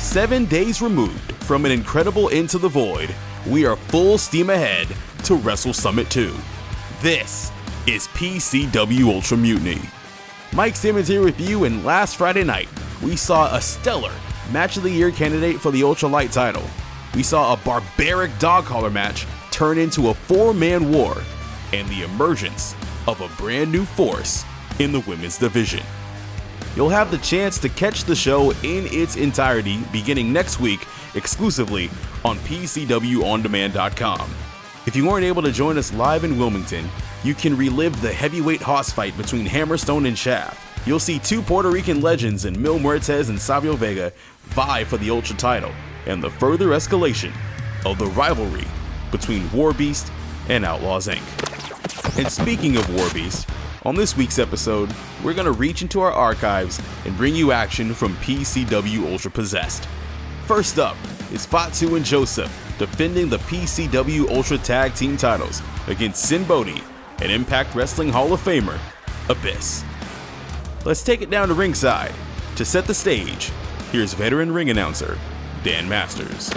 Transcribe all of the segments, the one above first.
7 days removed from an incredible Into the Void, we are full steam ahead to Wrestle Summit 2. This is PCW Ultra Mutiny. Mike Simmons here with you, and last Friday night, we saw a stellar Match of the Year candidate for the UltraLight title. We saw a barbaric dog collar match turn into a 4-man war, and the emergence of a brand new force in the women's division. You'll have the chance to catch the show in its entirety beginning next week exclusively on PCWOnDemand.com. If you weren't able to join us live in Wilmington, you can relive the heavyweight hoss fight between Hammerstone and Shaft. You'll see two Puerto Rican legends in Mil Muertes and Savio Vega vie for the Ultra title, and the further escalation of the rivalry between WARBEAST and Outlaws Inc. And speaking of WARBEAST, on this week's episode, we're going to reach into our archives and bring you action from PCW Ultra Possessed. First up is Fatu and Josef defending the PCW Ultra Tag Team titles against Sinn Bodhi and Impact Wrestling Hall of Famer, Abyss. Let's take it down to ringside. To set the stage, here's veteran ring announcer, Dan Masters.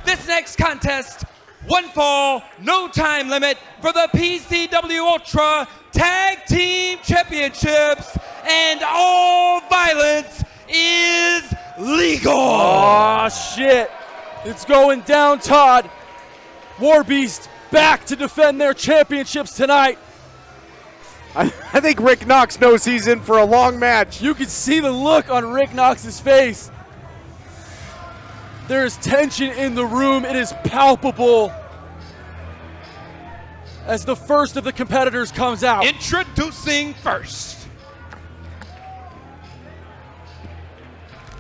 This next contest, one fall, no time limit for the PCW Ultra Tag Team Championships, and all violence is legal. Oh shit, it's going down, Todd. WARBEAST back to defend their championships tonight. I think Rick Knox knows he's in for a long match. You can see the look on Rick Knox's face. There is tension in the room. It is palpable as the first of the competitors comes out. Introducing first,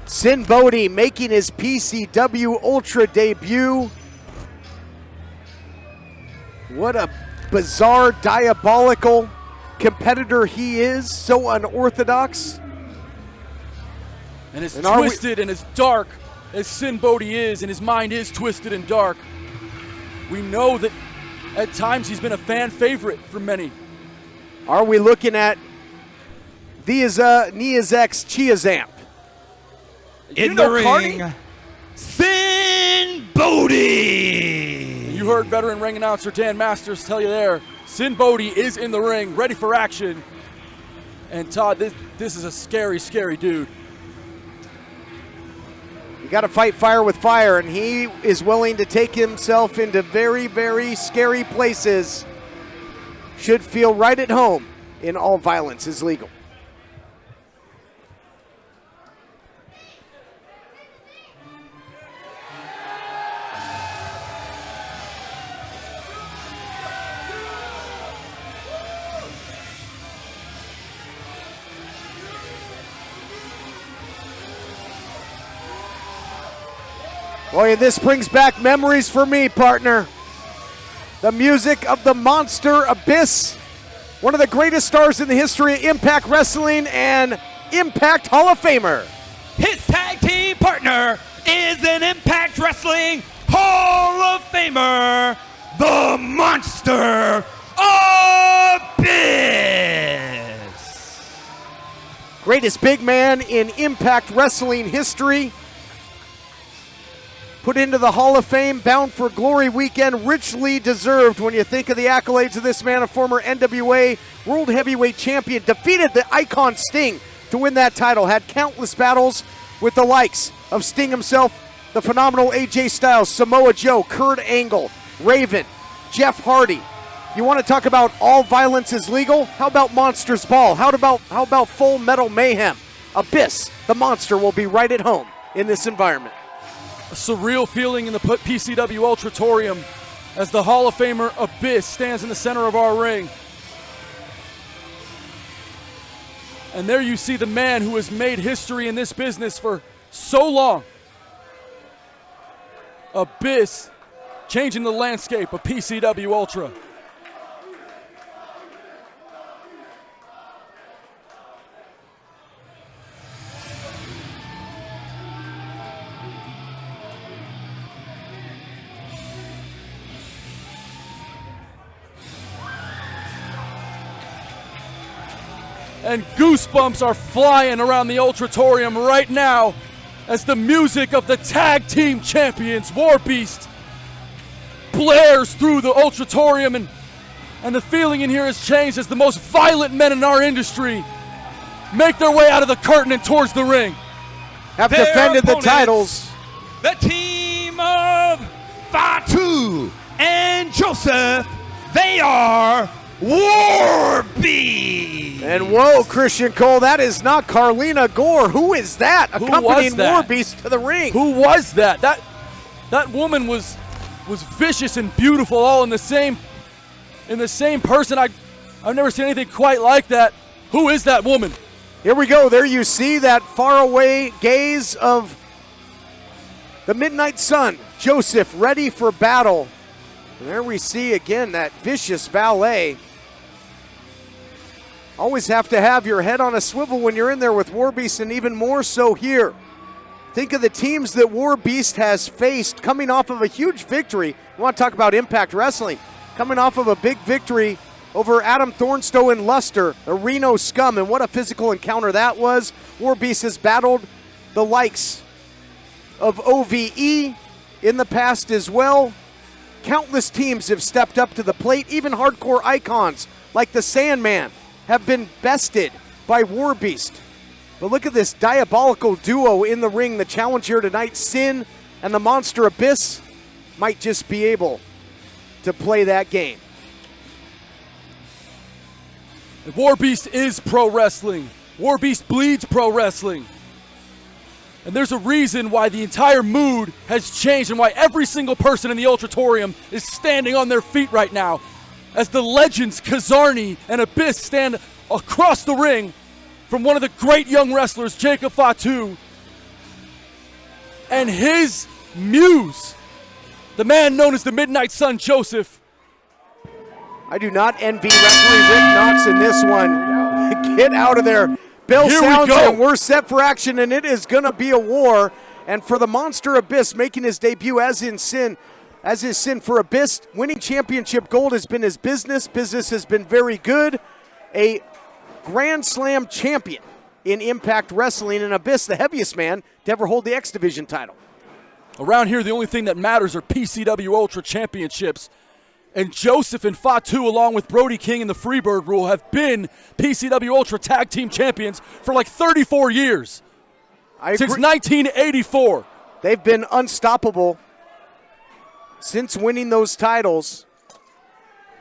Sinn Bodhi making his PCW Ultra debut. What a bizarre, diabolical competitor he is, so unorthodox. And as twisted and as dark as Sinn Bodhi is, and his mind is twisted and dark, we know that at times he's been a fan favorite for many. Are we looking at Niazek's Chiazamp? in the ring, Sinn Bodhi. You heard veteran ring announcer Dan Masters tell you there, Sinn Bodhi is in the ring, ready for action. And Todd, this is a scary, scary dude. You got to fight fire with fire, and he is willing to take himself into very, very scary places. Should feel right at home in All Violence is Legal. Boy, this brings back memories for me, partner. The music of the monster Abyss, one of the greatest stars in the history of Impact Wrestling and Impact Hall of Famer. His tag team partner is an Impact Wrestling Hall of Famer, the monster Abyss. Greatest big man in Impact Wrestling history. Put into the Hall of Fame, bound for glory weekend, richly deserved when you think of the accolades of this man, a former NWA World Heavyweight Champion, defeated the Icon Sting to win that title, had countless battles with the likes of Sting himself, the phenomenal AJ Styles, Samoa Joe, Kurt Angle, Raven, Jeff Hardy. You want to talk about All Violence is Legal? How about Monsters Ball? How about Full Metal Mayhem? Abyss, the monster, will be right at home in this environment. A surreal feeling in the PCW Ultratorium as the Hall of Famer Abyss stands in the center of our ring. And there you see the man who has made history in this business for so long. Abyss changing the landscape of PCW Ultra. And goosebumps are flying around the Ultratorium right now as the music of the tag team champions, WARBEAST, blares through the Ultratorium, and the feeling in here has changed as the most violent men in our industry make their way out of the curtain and towards the ring. Have Their defended the opponents, titles. The team of Fatu and Joseph, they are WARBEAST. And whoa, Christian Cole, that is not Carlina Gore. Who is that accompanying WARBEAST to the ring? Who was that? That woman was vicious and beautiful, all in the same person. I've never seen anything quite like that. Who is that woman? Here we go. There you see that faraway gaze of the Midnight Sun. Joseph ready for battle. And there we see again that vicious valet. Always have to have your head on a swivel when you're in there with WARBEAST, and even more so here. Think of the teams that WARBEAST has faced coming off of a huge victory. We want to talk about Impact Wrestling. Coming off of a big victory over Adam Thornstowe and Luster, the Reno Scum, and what a physical encounter that was. WARBEAST has battled the likes of OVE in the past as well. Countless teams have stepped up to the plate. Even hardcore icons like the Sandman have been bested by WARBEAST. But look at this diabolical duo in the ring. The challenge here tonight, Sinn and the Monster Abyss, might just be able to play that game. WARBEAST is pro wrestling. WARBEAST bleeds pro wrestling. And there's a reason why the entire mood has changed and why every single person in the Ultratorium is standing on their feet right now as the legends Kazarni and Abyss stand across the ring from one of the great young wrestlers, Jacob Fatu, and his muse, the man known as the Midnight Sun, Joseph. I do not envy referee Rick Knox in this one. Get out of there. Bell sounds and we're set for action, and it is going to be a war. And for the Monster Abyss making his debut as is Sinn for Abyss, winning championship gold has been his business. Business has been very good. A Grand Slam champion in Impact Wrestling, and Abyss, the heaviest man to ever hold the X Division title. Around here, the only thing that matters are PCW Ultra championships. And Joseph and Fatu, along with Brody King and the Freebird Rule, have been PCW Ultra Tag Team Champions for like 34 years. Since 1984. They've been unstoppable since winning those titles.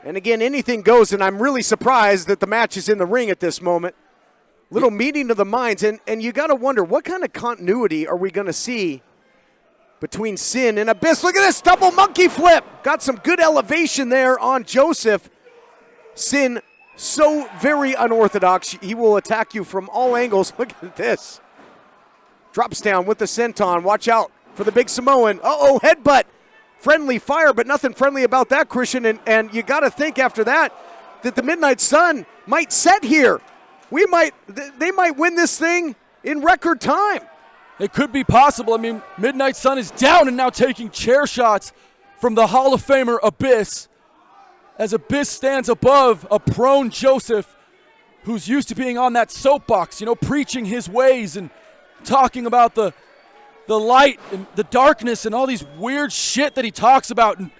And again, anything goes, and I'm really surprised that the match is in the ring at this moment. Little meeting of the minds, and you got to wonder, what kind of continuity are we going to see between Sinn and Abyss? Look at this double monkey flip. Got some good elevation there on Joseph. Sinn, so very unorthodox. He will attack you from all angles. Look at this. Drops down with the senton. Watch out for the big Samoan. Uh-oh, headbutt. Friendly fire, but nothing friendly about that, Christian. And you got to think after that the Midnight Sun might set here. They might win this thing in record time. It could be possible. I mean, Midnight Sun is down and now taking chair shots from the Hall of Famer Abyss, as Abyss stands above a prone Joseph who's used to being on that soapbox, preaching his ways and talking about the light and the darkness and all these weird shit that he talks about. And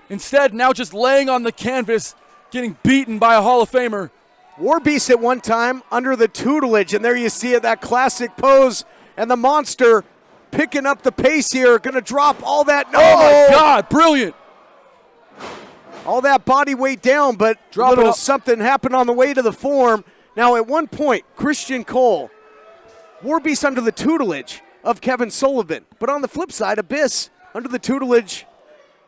instead, now just laying on the canvas, getting beaten by a Hall of Famer. WARBEAST at one time under the tutelage, and there you see it, that classic pose. And the Monster picking up the pace here, going to drop all that. No! Oh my God, brilliant. All that body weight down, but something happened on the way to the form. Now at one point, Christian Cole, WARBEAST under the tutelage of Kevin Sullivan. But on the flip side, Abyss under the tutelage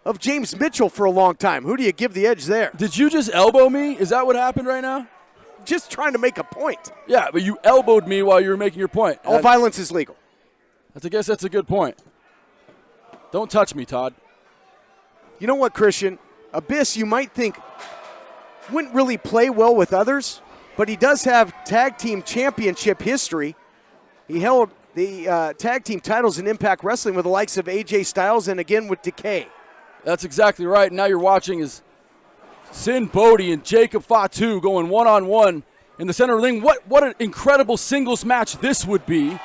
of James Mitchell for a long time. Who do you give the edge there? Did you just elbow me? Is that what happened right now? Just trying to make a point. Yeah, but you elbowed me while you were making your point. All violence is legal. I guess that's a good point. Don't touch me, Todd. You know what, Christian? Abyss, you might think, wouldn't really play well with others, but he does have tag team championship history. He held the tag team titles in Impact Wrestling with the likes of AJ Styles and again with Decay. That's exactly right. Now you're watching is Sinn Bodhi and Jacob Fatu going one-on-one in the center of the ring. What an incredible singles match this would be,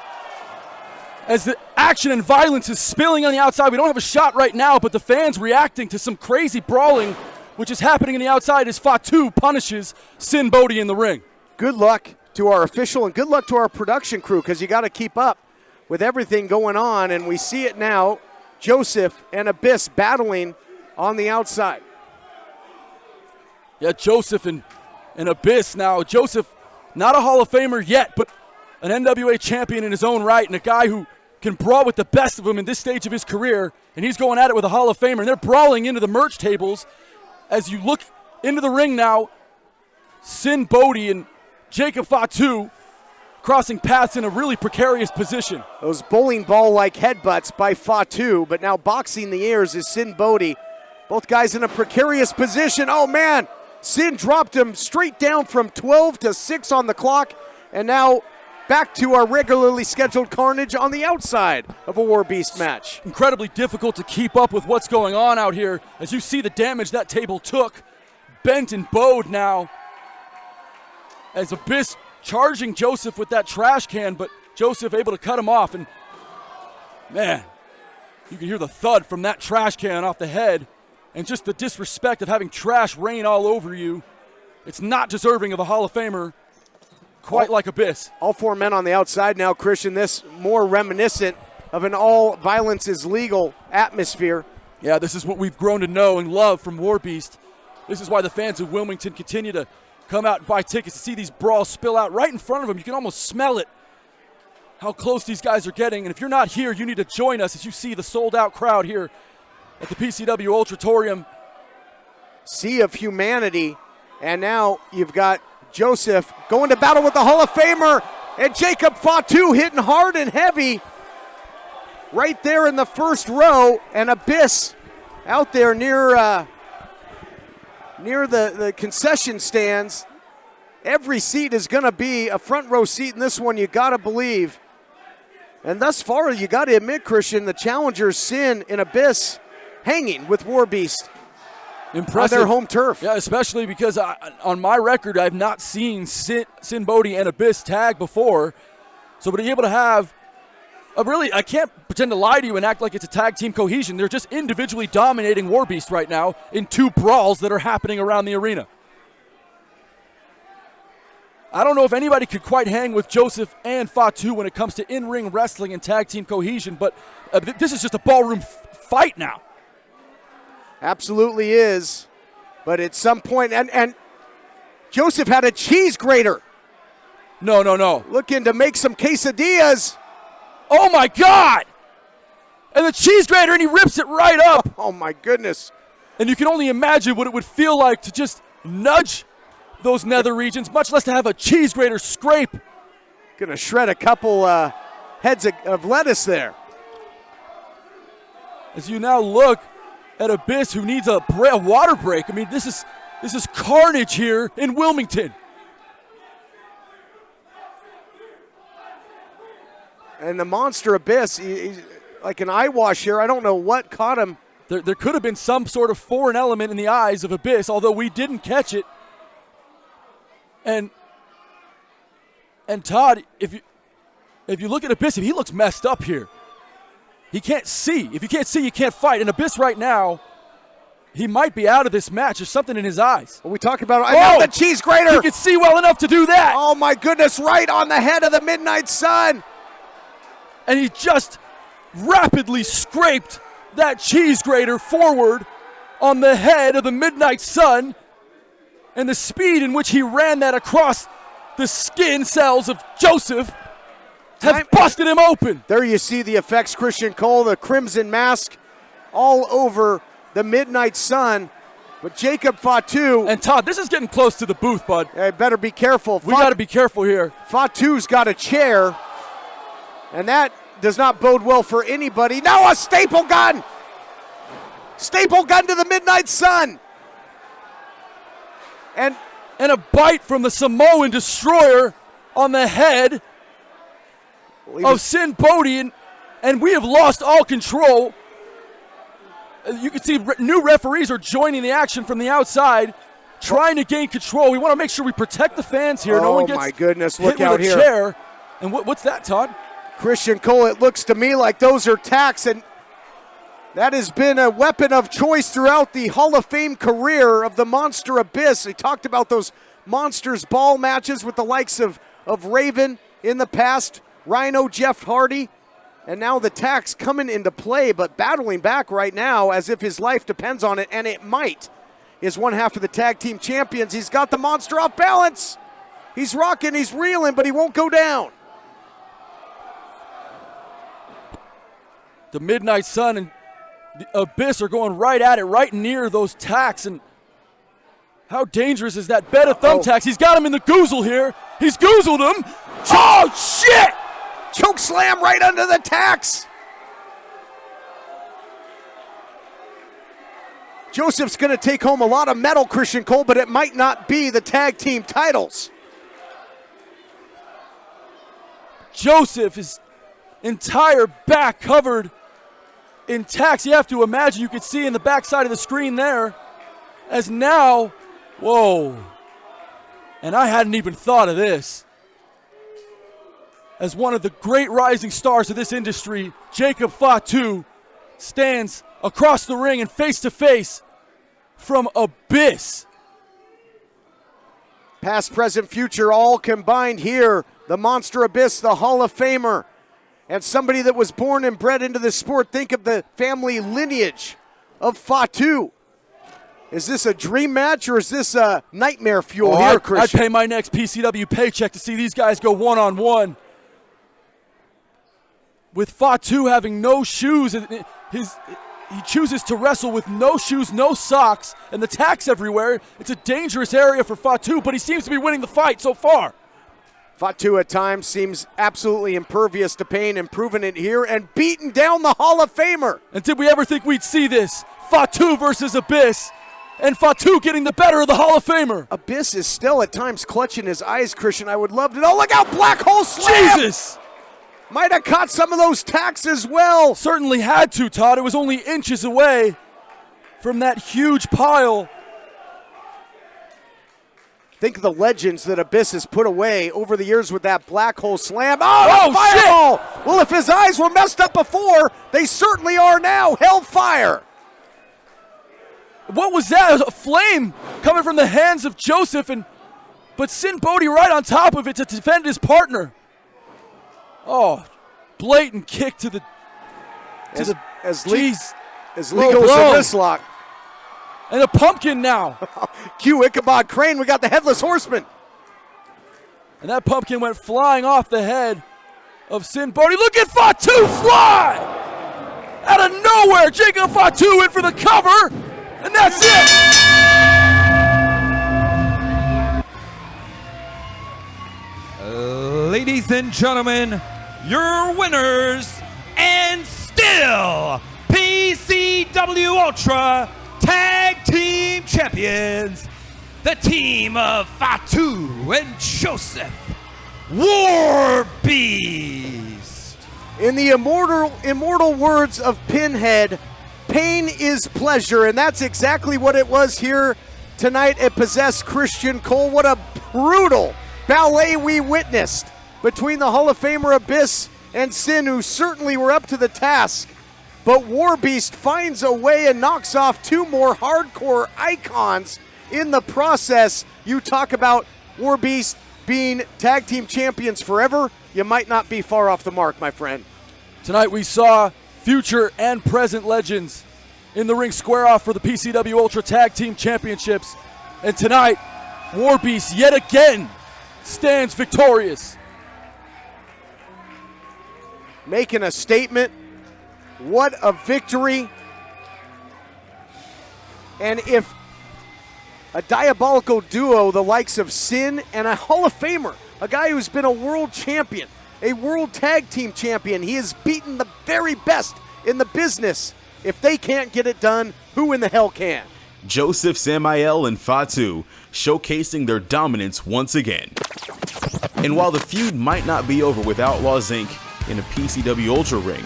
as the action and violence is spilling on the outside. We don't have a shot right now, but the fans reacting to some crazy brawling, which is happening on the outside as Fatu punishes Sinn Bodhi in the ring. Good luck to our official and good luck to our production crew, because you got to keep up with everything going on, and we see it now. Josef and Abyss battling on the outside. Yeah, Josef and Abyss now. Josef, not a Hall of Famer yet, but an NWA champion in his own right, and a guy who can brawl with the best of them in this stage of his career, and he's going at it with a Hall of Famer, and they're brawling into the merch tables. As you look into the ring now, Sinn Bodhi and Jacob Fatu crossing paths in a really precarious position. Those bowling ball-like headbutts by Fatu, but now boxing the ears is Sinn Bodhi. Both guys in a precarious position. Oh, man. Sinn dropped him straight down from 12 to 6 on the clock, and now back to our regularly scheduled carnage on the outside of a WARBEAST match. Incredibly difficult to keep up with what's going on out here as you see the damage that table took. Bent and bowed now as Abyss charging Josef with that trash can, but Josef able to cut him off, and man, you can hear the thud from that trash can off the head, and just the disrespect of having trash rain all over you. It's not deserving of a Hall of Famer quite like Abyss. All four men on the outside now, Christian. This more reminiscent of an all violence is legal atmosphere. Yeah, this is what we've grown to know and love from WARBEAST. This is why the fans of Wilmington continue to come out and buy tickets to see these brawls spill out right in front of them. You can almost smell it, how close these guys are getting. And if you're not here, you need to join us as you see the sold-out crowd here at the PCW Ultratorium. Sea of humanity. And now you've got Josef going to battle with the Hall of Famer, and Jacob Fatu hitting hard and heavy right there in the first row, and Abyss out there near the concession stands. Every seat is going to be a front row seat in this one, you got to believe. And thus far, you got to admit, Christian, the challengers, Sinn and Abyss, hanging with WARBEAST. Impressive. On their home turf. Yeah, especially because on my record, I've not seen Sinn Bodhi and Abyss tag before. So to be able to have I can't pretend to lie to you and act like it's a tag team cohesion. They're just individually dominating WARBEAST right now in two brawls that are happening around the arena. I don't know if anybody could quite hang with Josef and Fatu when it comes to in-ring wrestling and tag team cohesion, but this is just a ballroom fight now. Absolutely is. But at some point, and Josef had a cheese grater. No. Looking to make some quesadillas. Oh my God! And the cheese grater, and he rips it right up. Oh my goodness. And you can only imagine what it would feel like to just nudge those nether regions, much less to have a cheese grater scrape. Gonna shred a couple heads of lettuce there. As you now look at Abyss, who needs a water break. I mean, this is carnage here in Wilmington. And the monster Abyss, he's like an eye wash here. I don't know what caught him. There could have been some sort of foreign element in the eyes of Abyss, although we didn't catch it. And Todd, if you look at Abyss, he looks messed up here. He can't see. If you can't see, you can't fight. And Abyss right now, he might be out of this match. There's something in his eyes. Well, we talked about the cheese grater. He can see well enough to do that. Oh my goodness, right on the head of the Midnight Sun. And he just rapidly scraped that cheese grater forward on the head of the Midnight Sun. And the speed in which he ran that across the skin cells of Josef have busted him open. There you see the effects, Christian Cole, the crimson mask all over the Midnight Sun. But Jacob Fatu. And Todd, this is getting close to the booth, bud. Hey, better be careful. We got to be careful here. Fatu's got a chair, and that does not bode well for anybody. Now a staple gun! Staple gun to the Midnight Sun! And a bite from the Samoan Destroyer on the head of Sinn Bodhi, and we have lost all control. You can see new referees are joining the action from the outside, trying to gain control. We want to make sure we protect the fans here. No one gets my goodness, hit look with out a here. Chair. And what's that, Todd? Christian Cole, it looks to me like those are tacks, and that has been a weapon of choice throughout the Hall of Fame career of the Monster Abyss. We talked about those Monsters Ball matches with the likes of Raven in the past, Rhino, Jeff Hardy, and now the tacks coming into play, but battling back right now as if his life depends on it, and it might. Is one half of the tag team champions. He's got the monster off balance. He's rocking, he's reeling, but he won't go down. The Midnight Sun and the Abyss are going right at it, right near those tacks. And how dangerous is that bed of thumbtacks? He's got him in the goozle here. He's goozled him. Oh, shit! Choke slam right under the tacks. Josef's going to take home a lot of metal, Christian Cole, but it might not be the tag team titles. Josef, his entire back covered in tacks. You have to imagine, you could see in the backside of the screen there, as now, whoa. And I hadn't even thought of this. As one of the great rising stars of this industry, Jacob Fatu stands across the ring and face to face from Abyss. Past, present, future, all combined here. The Monster Abyss, the Hall of Famer, and somebody that was born and bred into this sport. Think of the family lineage of Fatu. Is this a dream match or is this a nightmare fuel here, Christian? I'd pay my next PCW paycheck to see these guys go one-on-one. With Fatu having no shoes, he chooses to wrestle with no shoes, no socks, and the tacks everywhere. It's a dangerous area for Fatu, but he seems to be winning the fight so far. Fatu at times seems absolutely impervious to pain, and proving it here and beating down the Hall of Famer. And did we ever think we'd see this? Fatu versus Abyss, and Fatu getting the better of the Hall of Famer. Abyss is still at times clutching his eyes, Christian. I would love to know. Look out, black hole slam! Jesus! Might have caught some of those tacks as well. Certainly had to, Todd. It was only inches away from that huge pile. Think of the legends that Abyss has put away over the years with that black hole slam. Oh, fireball! Shit! Well, if his eyes were messed up before, they certainly are now. Hellfire! What was that? It was a flame coming from the hands of Josef, but Sinn Bodhi right on top of it to defend his partner. Oh, blatant kick to the. As Lee goes to wrist lock. And a pumpkin now. Cue Ichabod Crane. We got the Headless Horseman. And that pumpkin went flying off the head of Sinn Bodhi. Look at Fatu fly! Out of nowhere, Jacob Fatu went for the cover, and that's it! Ladies and gentlemen, your winners and still PCW Ultra Tag Team Champions, the team of Fatu and Josef, WARBEAST. In the immortal words of Pinhead, pain is pleasure, and that's exactly what it was here tonight at Possessed Christian Cole. What a brutal ballet we witnessed between the Hall of Famer Abyss and Sinn, who certainly were up to the task. But WARBEAST finds a way and knocks off two more hardcore icons in the process. You talk about WARBEAST being tag team champions forever, you might not be far off the mark, my friend. Tonight we saw future and present legends in the ring square off for the PCW Ultra Tag Team Championships. And tonight, WARBEAST yet again stands victorious. Making a statement. What a victory. And if a diabolical duo, the likes of Sinn and a Hall of Famer, a guy who's been a world champion, a world tag team champion, he has beaten the very best in the business. If they can't get it done, who in the hell can? Josef Samael and Fatu showcasing their dominance once again. And while the feud might not be over with Outlaws Inc. in a PCW Ultra ring,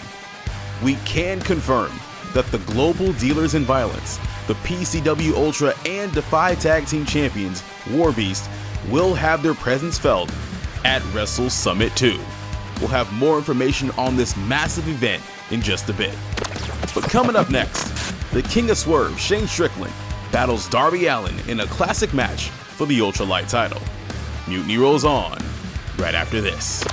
we can confirm that the Global Dealers in Violence, the PCW Ultra and DEFY Tag Team Champions, WARBEAST, will have their presence felt at Wrestle Summit 2. We'll have more information on this massive event in just a bit. But coming up next, the King of Swerve, Strickland, battles Darby Allin in a classic match for the UltraLight title. Mutiny rolls on right after this.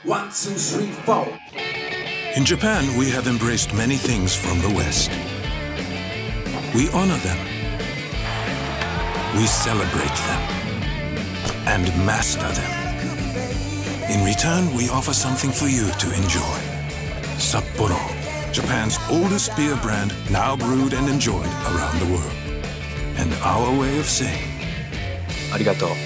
One, two, three, four. In Japan, we have embraced many things from the West. We honor them. We celebrate them. And master them. In return, we offer something for you to enjoy. Sapporo, Japan's oldest beer brand, now brewed and enjoyed around the world. And our way of saying, Arigato.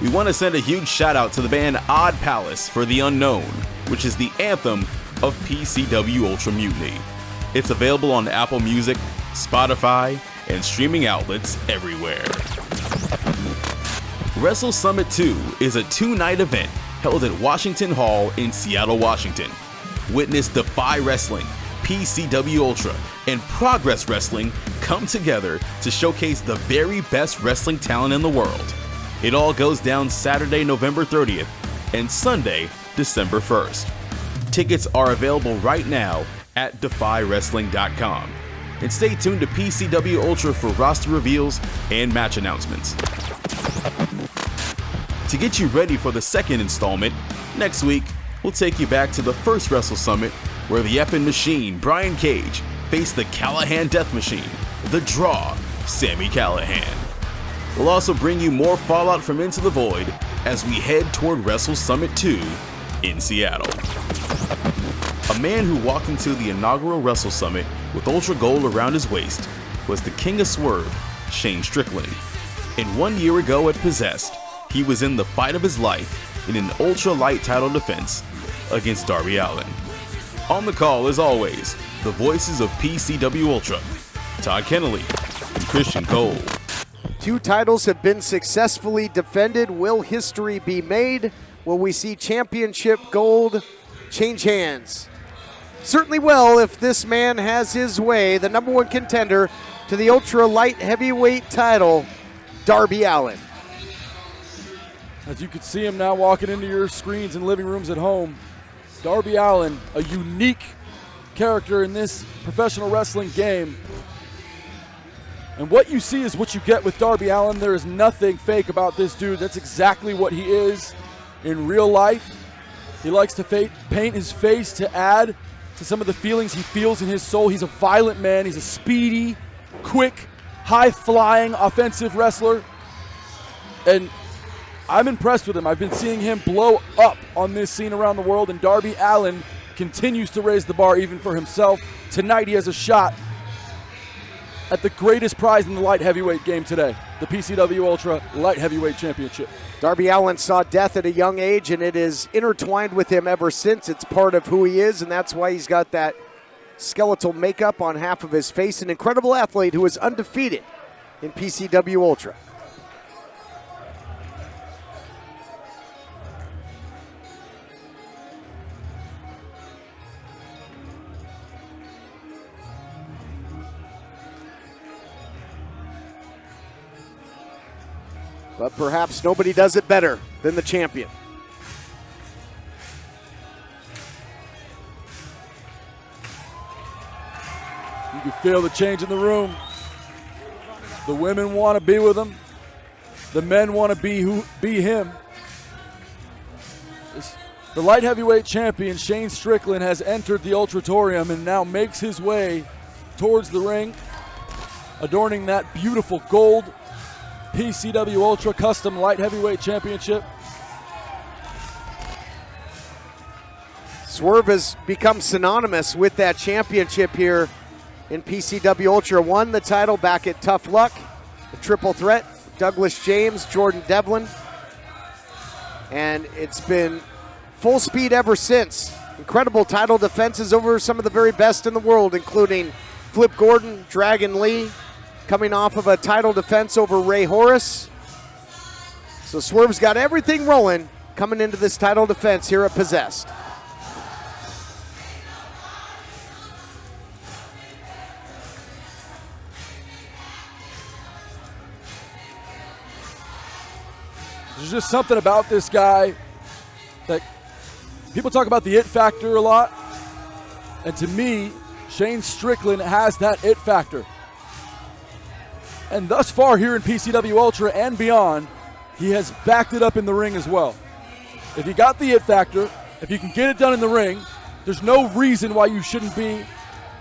We want to send a huge shout out to the band Odd Palace for The Unknown, which is the anthem of PCW Ultra Mutiny. It's available on Apple Music, Spotify, and streaming outlets everywhere. Wrestle Summit 2 is a 2-night event held at Washington Hall in Seattle, Washington. Witness DEFY Wrestling, PCW Ultra, and Progress Wrestling come together to showcase the very best wrestling talent in the world. It all goes down Saturday, November 30th and Sunday, December 1st. Tickets are available right now at defywrestling.com. And stay tuned to PCW Ultra for roster reveals and match announcements. To get you ready for the second installment, next week, we'll take you back to the first Wrestle Summit where the effing machine, Brian Cage, faced the Callahan Death Machine, the Draw, Sami Callihan. We'll also bring you more fallout from Into the Void as we head toward Wrestle Summit 2 in Seattle. A man who walked into the inaugural Wrestle Summit with Ultra Gold around his waist was the King of Swerve, Strickland. And 1 year ago at Possessed, he was in the fight of his life in an UltraLight title defense against Darby Allin. On the call, as always, the voices of PCW Ultra, Todd Kennelly and Christian Cole. 2 titles have been successfully defended. Will history be made? Will we see championship gold change hands? Certainly will if this man has his way. The #1 contender to the Ultra Light Heavyweight title, Darby Allin. As you can see him now walking into your screens and living rooms at home, Darby Allin, a unique character in this professional wrestling game. And what you see is what you get with Darby Allin. There is nothing fake about this dude. That's exactly what he is in real life. He likes to paint his face to add to some of the feelings he feels in his soul. He's a violent man. He's a speedy, quick, high-flying, offensive wrestler. And I'm impressed with him. I've been seeing him blow up on this scene around the world, and Darby Allin continues to raise the bar even for himself. Tonight he has a shot at the greatest prize in the light heavyweight game today, the PCW Ultra Light Heavyweight Championship. Darby Allin saw death at a young age, and it is intertwined with him ever since. It's part of who he is, and that's why he's got that skeletal makeup on half of his face. An incredible athlete who is undefeated in PCW Ultra. but perhaps nobody does it better than the champion. You can feel the change in the room. The women want to be with him. The men want to be him. The light heavyweight champion, Shane Strickland, has entered the Ultratorium and now makes his way towards the ring, adorning that beautiful gold PCW Ultra Custom Light Heavyweight Championship. Swerve has become synonymous with that championship here in PCW Ultra. Won the title back at Tough Luck, a triple threat, Douglas James, Jordan Devlin, and it's been full speed ever since. Incredible title defenses over some of the very best in the world, including Flip Gordon, Dragon Lee, coming off of a title defense over Ray Horace. So Swerve's got everything rolling coming into this title defense here at Possessed. There's just something about this guy that people talk about the it factor a lot. And to me, Shane Strickland has that it factor. And thus far here in PCW Ultra and beyond, he has backed it up in the ring as well. If you got the it factor, if you can get it done in the ring, there's no reason why you shouldn't be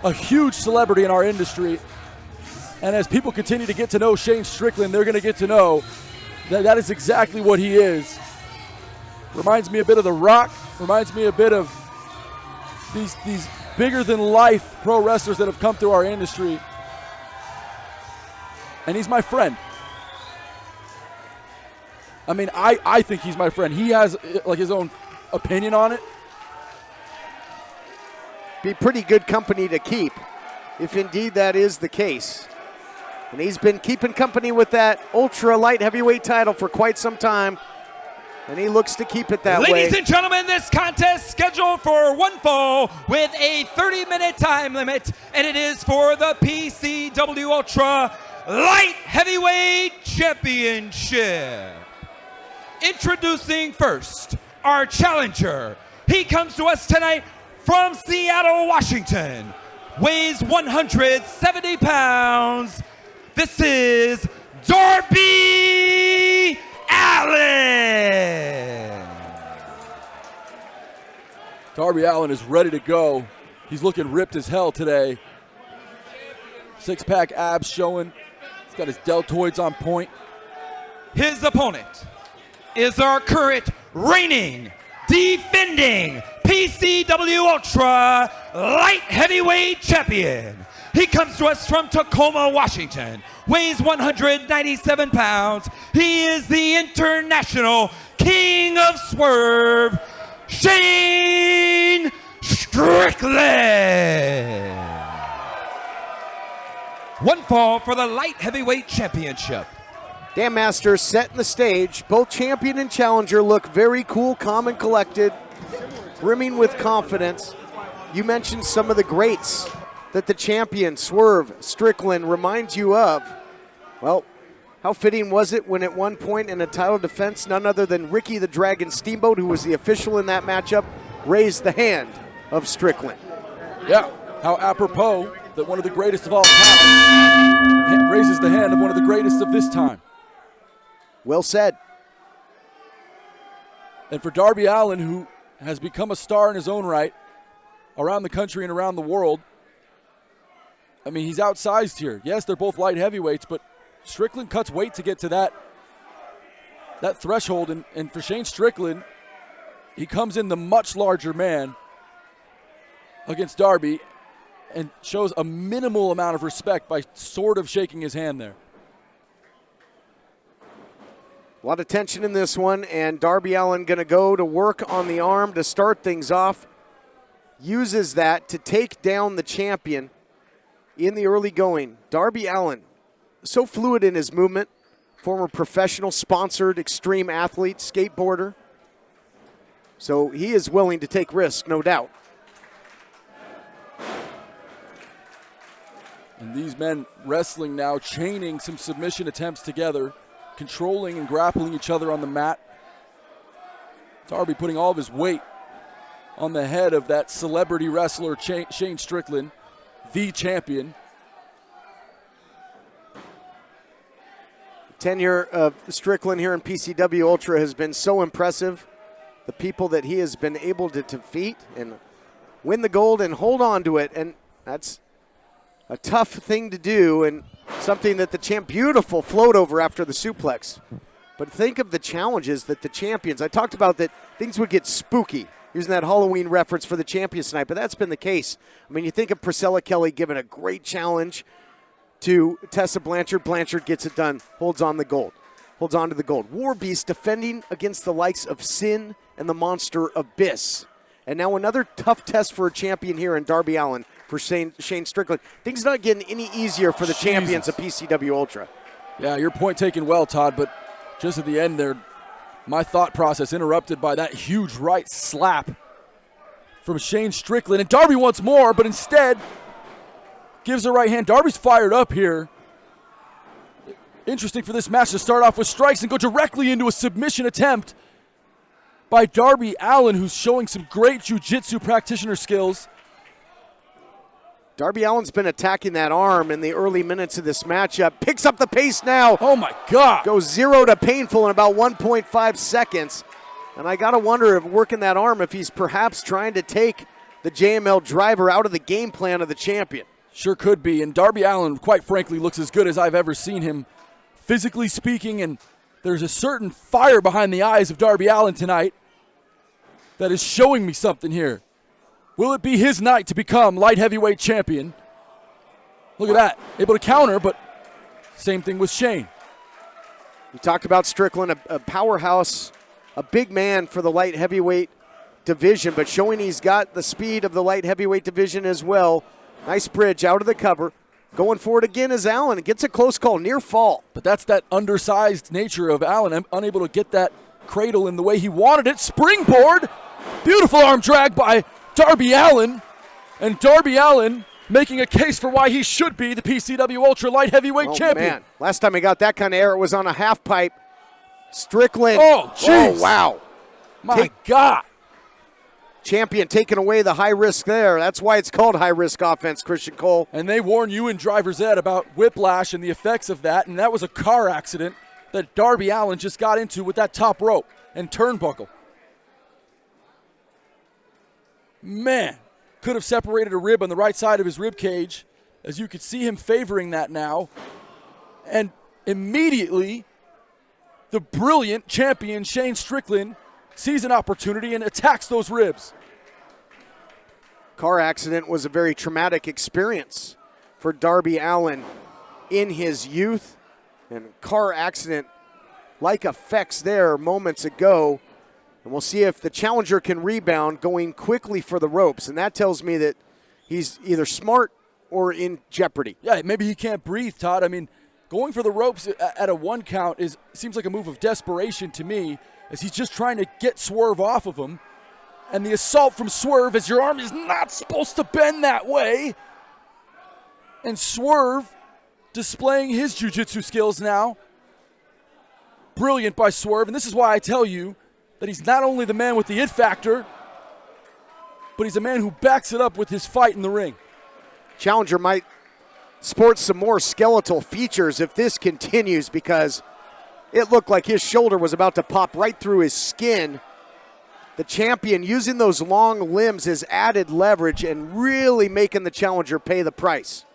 a huge celebrity in our industry. And as people continue to get to know Shane Strickland, they're going to get to know that that is exactly what he is. Reminds me a bit of The Rock. Reminds me a bit of these bigger-than-life pro wrestlers that have come through our industry. And he's my friend. I mean, I think he's my friend. He has like his own opinion on it. Be pretty good company to keep, if indeed that is the case. And he's been keeping company with that ultra light heavyweight title for quite some time. And he looks to keep it that way. Ladies and gentlemen, this contest scheduled for one fall with a 30-minute time limit, and it is for the PCW Ultra Light Heavyweight Championship. Introducing first, our challenger. He comes to us tonight from Seattle, Washington. Weighs 170 pounds. This is Darby Allin. Darby Allin is ready to go. He's looking ripped as hell today. Six-pack abs showing. He's got his deltoids on point. His opponent is our current reigning, defending PCW Ultra Light Heavyweight Champion. He comes to us from Tacoma, Washington. Weighs 197 pounds. He is the international King of Swerve, Shane Strickland. One fall for the Light Heavyweight Championship. Dan Master setting the stage. Both champion and challenger look very cool, calm, and collected, brimming with confidence. You mentioned some of the greats that the champion, Swerve Strickland, reminds you of. Well, how fitting was it when at one point in a title defense, none other than Ricky the Dragon Steamboat, who was the official in that matchup, raised the hand of Strickland. Yeah, how apropos that one of the greatest of all time raises the hand of one of the greatest of this time. Well said. And for Darby Allin, who has become a star in his own right around the country and around the world, I mean, he's outsized here. Yes, they're both light heavyweights, but Strickland cuts weight to get to that threshold. And for Shane Strickland, he comes in the much larger man against Darby and shows a minimal amount of respect by sort of shaking his hand there. A lot of tension in this one, and Darby Allin going to go to work on the arm to start things off. Uses that to take down the champion in the early going. Darby Allin, so fluid in his movement, former professional sponsored extreme athlete, skateboarder. So he is willing to take risks, no doubt. And these men wrestling now, chaining some submission attempts together. controlling and grappling each other on the mat. Darby putting all of his weight on the head of that celebrity wrestler, Shane Strickland, the champion. Tenure of Strickland here in PCW Ultra has been so impressive. The people that he has been able to defeat and win the gold and hold on to it, and that's a tough thing to do and something that the champ, beautiful float over after the suplex. But think of the challenges that the champions, I talked about that things would get spooky, using that Halloween reference for the champions tonight, but that's been the case. I mean, you think of Priscilla Kelly giving a great challenge to Tessa Blanchard. Blanchard gets it done, holds on the gold. Holds on to the gold. WARBEAST defending against the likes of Sinn and the monster Abyss. And now another tough test for a champion here in Darby Allin for Shane Strickland. Things not getting any easier for the champions of PCW Ultra. Yeah, your point taken well, Todd, but just at the end there, my thought process interrupted by that huge right slap from Shane Strickland. And Darby wants more, but instead gives a right hand. Darby's fired up here. Interesting for this match to start off with strikes and go directly into a submission attempt by Darby Allin, who's showing some great jiu-jitsu practitioner skills. Darby Allin's been attacking that arm in the early minutes of this matchup. Picks up the pace now. Oh my God. Goes 0 to painful in about 1.5 seconds. And I got to wonder if working that arm, if he's perhaps trying to take the JML driver out of the game plan of the champion. Sure could be. And Darby Allin, quite frankly, looks as good as I've ever seen him, physically speaking. And there's a certain fire behind the eyes of Darby Allin tonight that is showing me something here. Will it be his night to become light heavyweight champion? Look at that. Able to counter, but same thing with Shane. We talked about Strickland, a powerhouse, a big man for the light heavyweight division, but showing he's got the speed of the light heavyweight division as well. Nice bridge out of the cover. Going forward again is Allin. It gets a close call, near fall. But that's that undersized nature of Allin, unable to get that cradle in the way he wanted it. Springboard. Beautiful arm drag by Darby Allin. And Darby Allin making a case for why he should be the PCW Ultra Light Heavyweight Champion. Man. Last time he got that kind of air, it was on a half pipe. Strickland. Oh, jeez. Oh, wow. My God. Champion taking away the high risk there. That's why it's called high risk offense, Christian Cole. And they warn you in Driver's Ed about whiplash and the effects of that, and that was a car accident that Darby Allin just got into with that top rope and turnbuckle. Man, could have separated a rib on the right side of his rib cage, as you could see him favoring that now. And immediately, the brilliant champion Shane Strickland sees an opportunity and attacks those ribs. Car accident was a very traumatic experience for Darby Allin in his youth. And car accident-like effects there moments ago. And we'll see if the challenger can rebound going quickly for the ropes. And that tells me that he's either smart or in jeopardy. Yeah, maybe he can't breathe, Todd. I mean, going for the ropes at a 1 count seems like a move of desperation to me, as he's just trying to get Swerve off of him. And the assault from Swerve, as your arm is not supposed to bend that way. And Swerve displaying his jiu-jitsu skills now. Brilliant by Swerve, and this is why I tell you that he's not only the man with the it factor, but he's a man who backs it up with his fight in the ring. Challenger might sport some more skeletal features if this continues, because it looked like his shoulder was about to pop right through his skin. The champion using those long limbs as added leverage and really making the challenger pay the price.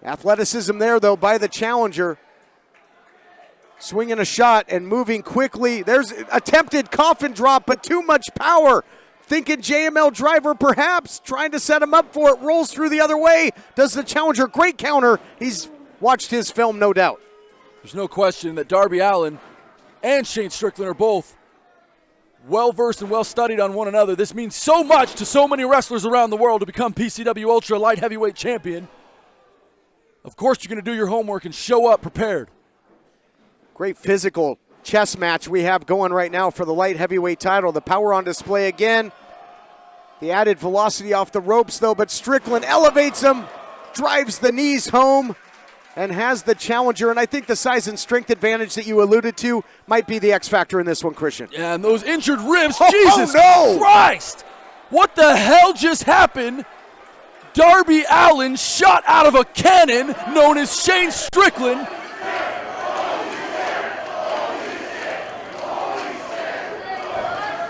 Athleticism there, though, by the challenger. Swinging a shot and moving quickly. There's attempted coffin drop, but too much power. Thinking JML driver perhaps, trying to set him up for it. Rolls through the other way. Does the challenger. Great counter. He's watched his film, no doubt. There's no question that Darby Allin and Shane Strickland are both well-versed and well-studied on one another. This means so much to so many wrestlers around the world to become PCW Ultra Light Heavyweight Champion. Of course, you're going to do your homework and show up prepared. Great physical chess match we have going right now for the light heavyweight title. The power on display again. The added velocity off the ropes, though, but Strickland elevates him, drives the knees home. and has the challenger, and I think the size and strength advantage that you alluded to might be the X factor in this one, Christian. Yeah, and those injured ribs, Oh, Jesus no! Christ! What the hell just happened? Darby Allin shot out of a cannon known as Shane Strickland.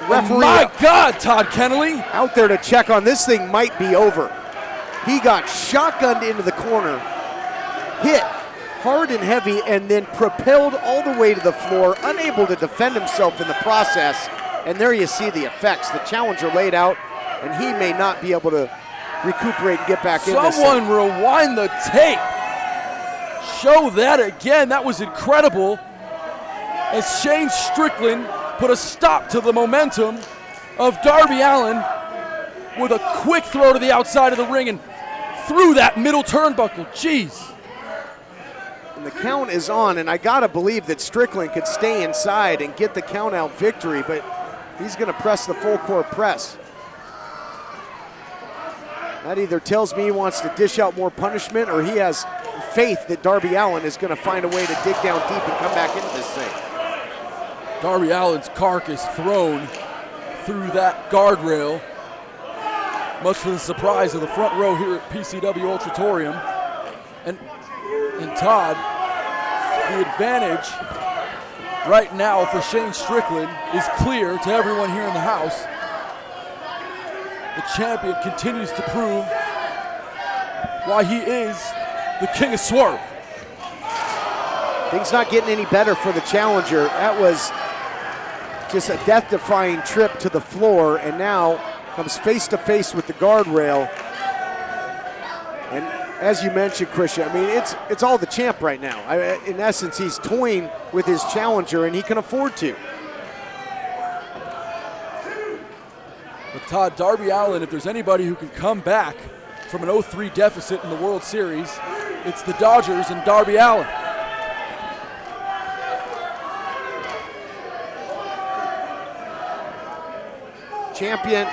Referee My God, Todd Kennelly. out there to check on this thing might be over. He got shotgunned into the corner, hit hard and heavy, and then propelled all the way to the floor, unable to defend himself in the process. And there you see the effects. The challenger laid out, and he may not be able to recuperate and get back in this thing. Someone rewind the tape. Show that again. That was incredible. As Shane Strickland put a stop to the momentum of Darby Allin with a quick throw to the outside of the ring and through that middle turnbuckle. Jeez. And the count is on, and I gotta believe that Strickland could stay inside and get the count out victory, but he's gonna press the full court press. That either tells me he wants to dish out more punishment or he has faith that Darby Allin is gonna find a way to dig down deep and come back into this thing. Darby Allin's carcass thrown through that guardrail, much to the surprise of the front row here at PCW Ultratorium. And Todd, the advantage right now for Shane Strickland is clear to everyone here in the house. The champion continues to prove why he is the King of Swerve. Things not getting any better for the challenger. That was just a death-defying trip to the floor, and now comes face-to-face with the guardrail. And as you mentioned, Christian, I mean, it's all the champ right now. In essence, he's toying with his challenger, and he can afford to. But Todd, Darby Allin, if there's anybody who can come back from an 0-3 deficit in the World Series, it's the Dodgers and Darby Allin. Champion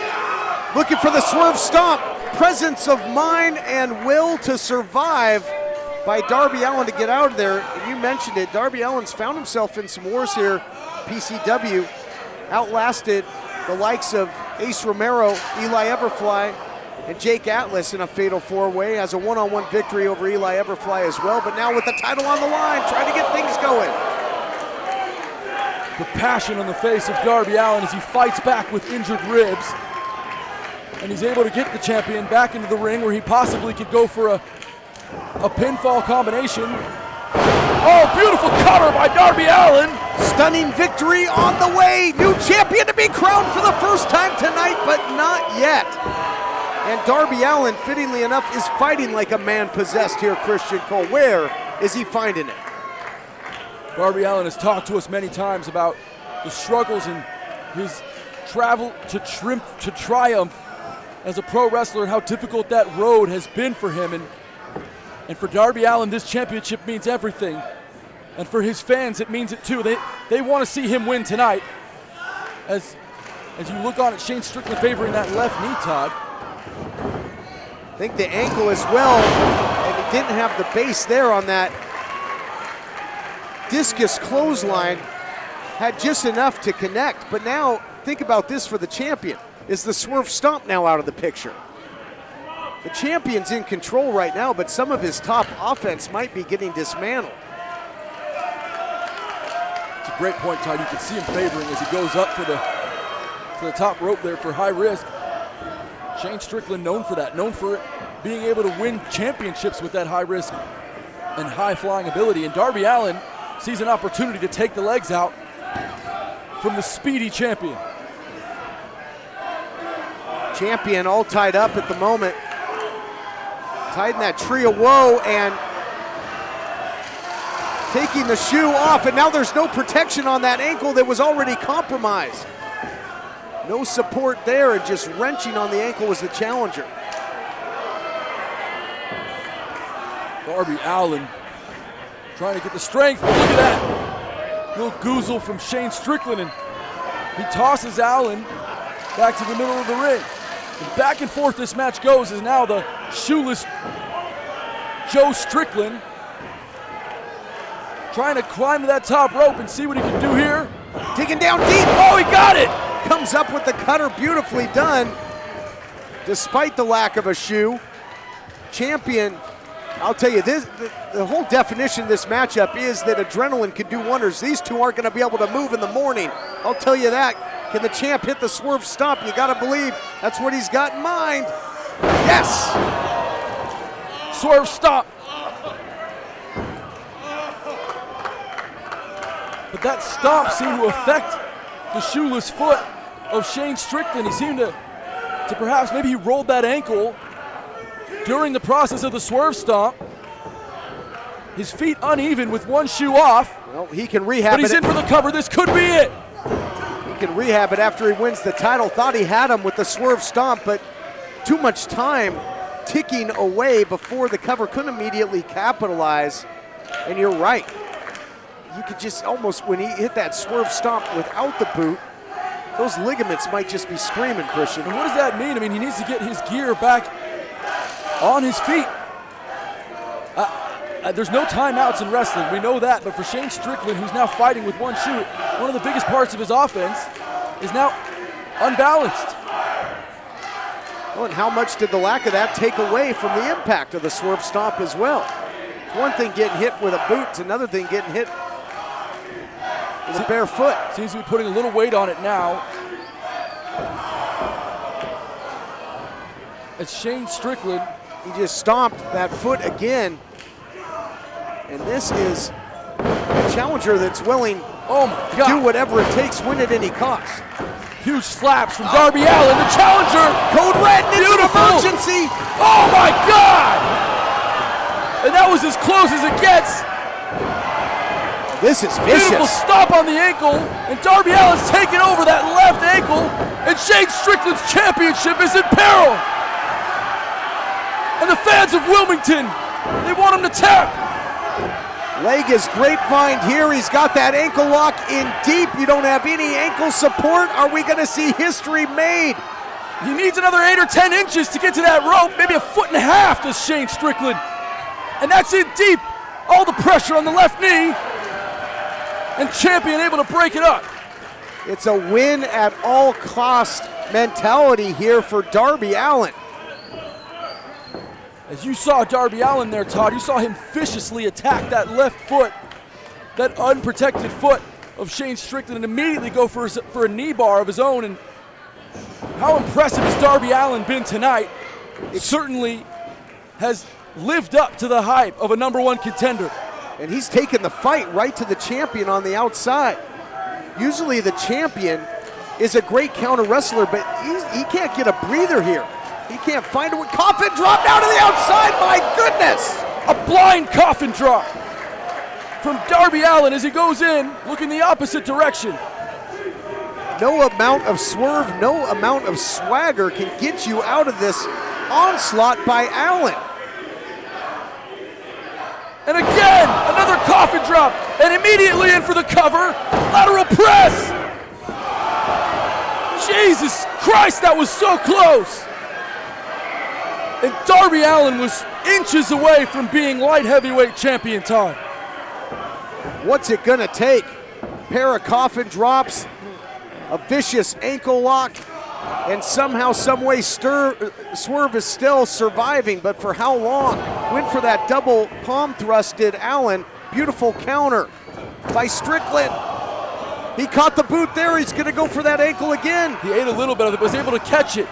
looking for the swerve stomp. Presence of mind and will to survive by Darby Allin to get out of there. And you mentioned it, Darby Allin's found himself in some wars here. PCW outlasted the likes of Ace Romero, Eli Everfly, and Jake Atlas in a fatal four-way. Has a one-on-one victory over Eli Everfly as well, but now with the title on the line, trying to get things going. The passion on the face of Darby Allin as he fights back with injured ribs. And he's able to get the champion back into the ring where he possibly could go for a pinfall combination. Oh, beautiful cover by Darby Allin. Stunning victory on the way. New champion to be crowned for the first time tonight, but not yet. And Darby Allin, fittingly enough, is fighting like a man possessed here, Christian Cole. Where is he finding it? Darby Allin has talked to us many times about the struggles in his travel to triumph as a pro wrestler and how difficult that road has been for him. And for Darby Allin, this championship means everything. And for his fans, it means it too. They want to see him win tonight. As you look on at Shane Strickland favoring that left knee, Todd. I think the ankle as well, and he didn't have the base there on that discus clothesline. Had just enough to connect, but now think about this for the champion. Is the swerve stomp now out of the picture? The champion's in control right now, but some of his top offense might be getting dismantled. It's a great point, Todd. You can see him favoring as he goes up for the top rope there for high risk. Shane Strickland known for that, known for being able to win championships with that high risk and high flying ability. And Darby Allin sees an opportunity to take the legs out from the speedy champion. Champion all tied up at the moment. Tied in that tree of woe and taking the shoe off, and now there's no protection on that ankle that was already compromised. No support there, and just wrenching on the ankle was the challenger. Darby Allin trying to get the strength, but look at that. Little goozle from Shane Strickland, and he tosses Allin back to the middle of the ring. And back and forth this match goes as now the shoeless Joe Strickland trying to climb to that top rope and see what he can do here. Digging down deep. Oh, he got it! Comes up with the cutter, beautifully done. Despite the lack of a shoe, champion, I'll tell you, this the whole definition of this matchup is that adrenaline can do wonders. These two aren't going to be able to move in the morning. I'll tell you that. Can the champ hit the swerve stomp? You got to believe that's what he's got in mind. Yes! Swerve stomp. But that stomp seemed to affect the shoeless foot of Shane Strickland. He seemed to perhaps, maybe he rolled that ankle during the process of the swerve stomp. His feet uneven with one shoe off. Well, he can rehab it. But he's in for the cover. This could be it. He can rehab it after he wins the title. Thought he had him with the swerve stomp, but too much time ticking away before the cover. Couldn't immediately capitalize. And you're right. You could just almost, when he hit that swerve stomp without the boot, those ligaments might just be screaming, Christian. And what does that mean? I mean, he needs to get his gear back on his feet. There's no timeouts in wrestling, we know that, but for Shane Strickland, who's now fighting with one shoe, one of the biggest parts of his offense is now unbalanced. Well, and how much did the lack of that take away from the impact of the swerve stomp as well? It's one thing getting hit with a boot, it's another thing getting hit with a bare foot. Seems to be putting a little weight on it now. As Shane Strickland, he just stomped that foot again. And this is a challenger that's willing to do whatever it takes, win at any cost. Huge slaps from Darby Allin, the challenger. Code red, and it's an emergency. Oh my God! And that was as close as it gets. This is vicious. Beautiful stop on the ankle, and Darby Allin's taking over that left ankle, and Shane Strickland's championship is in peril. And the fans of Wilmington, they want him to tap. Leg is grapevine here. He's got that ankle lock in deep. You don't have any ankle support. Are we going to see history made? He needs another 8 or 10 inches to get to that rope, maybe a foot and a half to Shane Strickland. And that's in deep. All the pressure on the left knee. And champion able to break it up. It's a win at all cost mentality here for Darby Allin. As you saw Darby Allin there, Todd, you saw him viciously attack that left foot, that unprotected foot of Shane Strickland, and immediately go for a knee bar of his own. And how impressive has Darby Allin been tonight? It certainly has lived up to the hype of a #1 contender. And he's taken the fight right to the champion on the outside. Usually the champion is a great counter wrestler, but he can't get a breather here. He can't find a coffin drop down to the outside, my goodness! A blind coffin drop from Darby Allin as he goes in, looking the opposite direction. No amount of swerve, no amount of swagger can get you out of this onslaught by Allin. And again, another coffin drop, and immediately in for the cover, lateral press. Jesus Christ, that was so close. And Darby Allin was inches away from being light heavyweight champion, Todd. What's it gonna take? Pair of coffin drops, a vicious ankle lock, and somehow, someway, Swerve is still surviving, but for how long? Went for that double palm thrust, did Allin. Beautiful counter by Strickland. He caught the boot there, he's gonna go for that ankle again. He ate a little bit of it, but was able to catch it.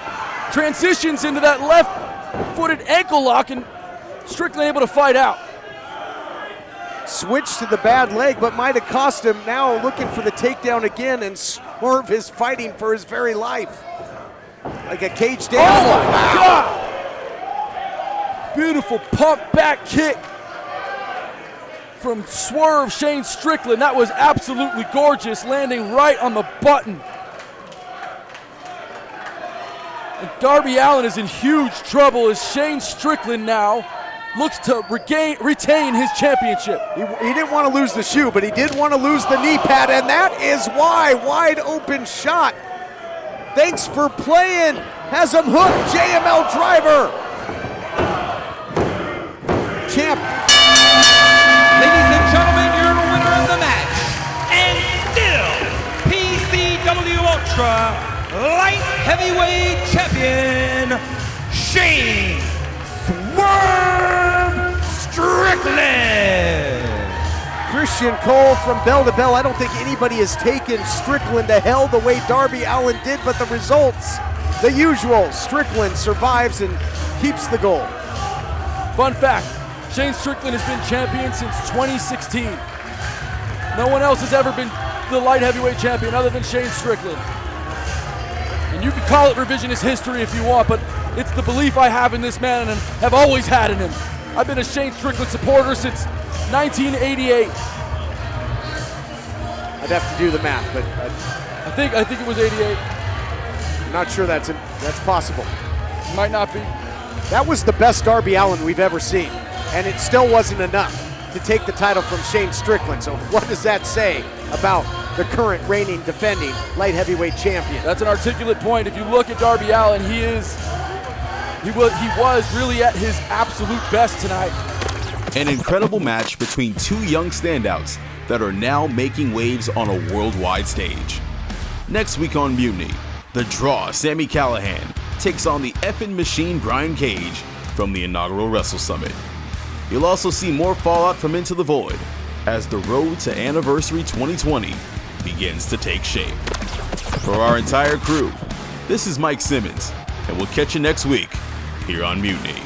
Transitions into that left-footed ankle lock, and Strickland able to fight out. Switched to the bad leg, but might have cost him. Now looking for the takedown again, and Swerve is fighting for his very life. Like a caged animal. Oh my God! Beautiful pump back kick from Swerve Shane Strickland. That was absolutely gorgeous, landing right on the button. And Darby Allin is in huge trouble as Shane Strickland now looks to retain his championship. He didn't want to lose the shoe, but he did want to lose the knee pad, and that is why. Wide open shot. Thanks for playing. Has him hooked. JML driver. Champ. Ladies and gentlemen, your winner Ultra Light Heavyweight Champion, Shane Swerve Strickland. Christian Cole from bell to bell. I don't think anybody has taken Strickland to hell the way Darby Allin did, but the results, the usual. Strickland survives and keeps the gold. Fun fact, Shane Strickland has been champion since 2016. No one else has ever been the light heavyweight champion other than Shane Strickland. And you can call it revisionist history if you want, but it's the belief I have in this man and have always had in him. I've been a Shane Strickland supporter since 1988. I'd have to do the math, but I think it was 88. I'm not sure that's possible. Might not be. That was the best Darby Allin we've ever seen, and it still wasn't enough to take the title from Shane Strickland. So what does that say about the current reigning, defending light heavyweight champion? That's an articulate point. If you look at Darby Allin, he was really at his absolute best tonight. An incredible match between two young standouts that are now making waves on a worldwide stage. Next week on Mutiny, the Draw Sami Callihan takes on the effing machine Brian Cage from the inaugural Wrestle Summit. You'll also see more fallout from Into the Void as the road to Anniversary 2020 begins to take shape. For our entire crew, this is Mike Simmons, and we'll catch you next week here on Mutiny.